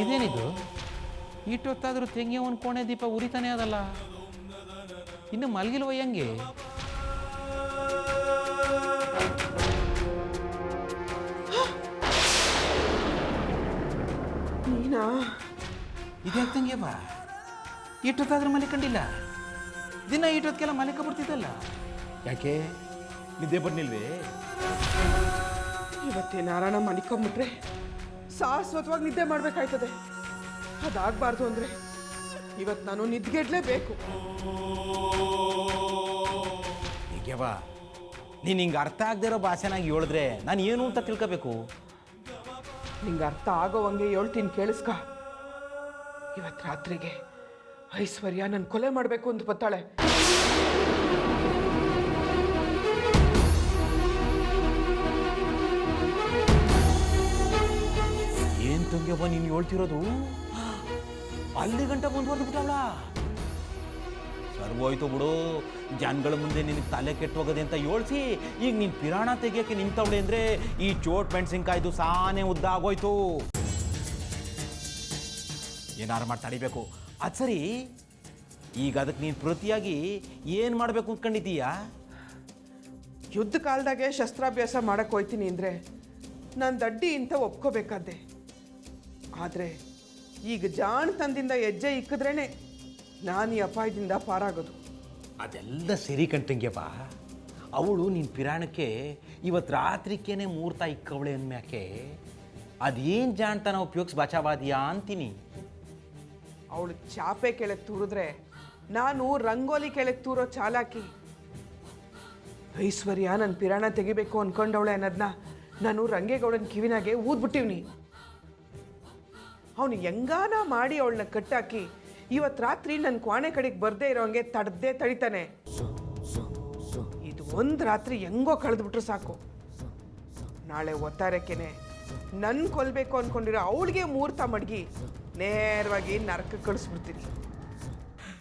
ಇದೇನಿದು? ಇಷ್ಟೊತ್ತಾದರೂ ತೆಂಗಿಯ ಒಂದು ಕೋಣೆ ದೀಪ ಉರಿತಾನೆ ಅದಲ್ಲ, ಇನ್ನು ಮಲಗಿಲ್ವ ಹೆಂಗೆ? ನೀನಾ? ಇದ್ಯಾಕೆ ತಂಗಿಯವ್ವ ಇಷ್ಟೊತ್ತಾದ್ರೂ ಮನೆ ಕಂಡಿಲ್ಲ? ದಿನ ಇಷ್ಟೊತ್ತಿಗೆಲ್ಲ ಮನೆ ಕಬಿಡ್ತಿದ್ದಲ್ಲ, ಯಾಕೆ ನಿದ್ದೆ ಬರ್ನಿಲ್ವೇ? ಇವತ್ತೇನಾರಾಣ ಮನಿಕೊಂಬಿಟ್ರೆ ಶಾಶ್ವತವಾಗಿ ನಿದ್ದೆ ಮಾಡ್ಬೇಕಾಯ್ತದೆ. ಅದಾಗಬಾರ್ದು ಅಂದರೆ ಇವತ್ತು ನಾನು ನಿದ್ಗೆಡ್ಲೇಬೇಕು. ಹೀಗೆವ್ವ ನೀನು ಹಿಂಗೆ ಅರ್ಥ ಆಗದೆ ಇರೋ ಭಾಷೆನಾಗಿ ಹೇಳಿದ್ರೆ ನಾನು ಏನು ಅಂತ ತಿಳ್ಕೋಬೇಕು? ನಿಂಗೆ ಅರ್ಥ ಆಗೋವಂಗೆ ಹೇಳ್ತೀನಿ ಕೇಳಿಸ್ಕ. ಇವತ್ತು ರಾತ್ರಿಗೆ ಐಶ್ವರ್ಯ ನನ್ನ ಕೊಲೆ ಮಾಡಬೇಕು ಅಂತ ಬರ್ತಾಳೆ. ಏನು ತಂಗಿಯವ್ವ ನೀನು ಹೇಳ್ತಿರೋದು? ಅಲ್ಲಿ ಗಂಟ ಮುಂದುವರೆದು ಬಿಟ್ಟವಳ? ಸರ್ವೋಯ್ತು ಬಿಡು, ಜನಗಳ ಮುಂದೆ ನಿನಗೆ ತಲೆ ಕೆಟ್ಟೋಗದೆ ಅಂತ ಹೇಳ್ಸಿ ಈಗ ನೀನು ಪಿರಾಣ ತೆಗಿಯೋಕ್ಕೆ ನಿಂತವಳೆ ಅಂದರೆ ಈ ಚೋಟ್ ಮೆಣಸಿನ್ಕಾಯ್ದು ಸಾನೇ ಉದ್ದ ಆಗೋಯ್ತು. ಏನಾರು ಮಾಡಿ ತಡಿಬೇಕು. ಅದು ಸರಿ, ಈಗ ಅದಕ್ಕೆ ನೀನು ಪ್ರತಿಯಾಗಿ ಏನು ಮಾಡಬೇಕು ಅಂದ್ಕೊಂಡಿದ್ದೀಯಾ? ಯುದ್ಧ ಕಾಲದಾಗೆ ಶಸ್ತ್ರಾಭ್ಯಾಸ ಮಾಡಕ್ಕೆ ಹೋಯ್ತೀನಿ ಅಂದರೆ ನಾನು ದಡ್ಡಿ ಅಂತ ಒಪ್ಕೋಬೇಕಾದ್ದೆ. ಆದರೆ ಈಗ ಜಾಣತನದಿಂದ ಹೆಜ್ಜೆ ಇಕ್ಕಿದ್ರೇ ನಾನು ಈ ಅಪಾಯದಿಂದ ಪಾರಾಗೋದು. ಅದೆಲ್ಲ ಸರಿ ಕಣ್ತಂಗ್ಯಪ್ಪ. ಅವಳು ನಿನ್ನ ಪಿರಾಣಕ್ಕೆ ಇವತ್ತು ರಾತ್ರಿಕೇನೆ ಮುಹೂರ್ತ ಇಕ್ಕವಳೆ ಅಂದ್ಮ್ಯಾಕೆ ಅದೇನು ಜಾಣ್ತಾನ ಉಪಯೋಗಿಸಿ ಬಚಾವಾದಿಯಾ ಅಂತೀನಿ. ಅವಳು ಚಾಪೆ ಕೆಳಗೆ ತೂರಿದ್ರೆ ನಾನು ರಂಗೋಲಿ ಕೆಳಗೆ ತೂರೋ ಚಾಲಾಕಿ. ಐಶ್ವರ್ಯ ನನ್ನ ಪಿರಾಣ ತೆಗಿಬೇಕು ಅಂದ್ಕೊಂಡವಳೆ ಅನ್ನೋದನ್ನ ನಾನು ರಂಗೇಗೌಡನ ಕಿವಿನಾಗೆ ಊದ್ಬಿಟ್ಟಿವ್ನಿ. ಅವನು ಹೆಂಗಾನ ಮಾಡಿ ಅವಳನ್ನ ಕಟ್ಟಾಕಿ ಇವತ್ತು ರಾತ್ರಿ ನನ್ನ ಕ್ವಾಣೆ ಕಡೆಗೆ ಬರದೇ ಇರೋಂಗೆ ತಡೆದೇ ತಡಿತಾನೆ. ಇದು ಒಂದು ರಾತ್ರಿ ಹೆಂಗೋ ಕಳೆದ್ಬಿಟ್ರು ಸಾಕು. ನಾಳೆ ಒತ್ತಾರಕ್ಕೇನೆ ನನ್ನ ಕೊಲ್ಲಬೇಕು ಅಂದ್ಕೊಂಡಿರೋ ಅವಳಿಗೆ ಮುಹೂರ್ತ ಮಡಗಿ ನೇರವಾಗಿ ನರಕಕ್ಕೆ ಕಳಿಸ್ಬಿಡ್ತೀನಿ.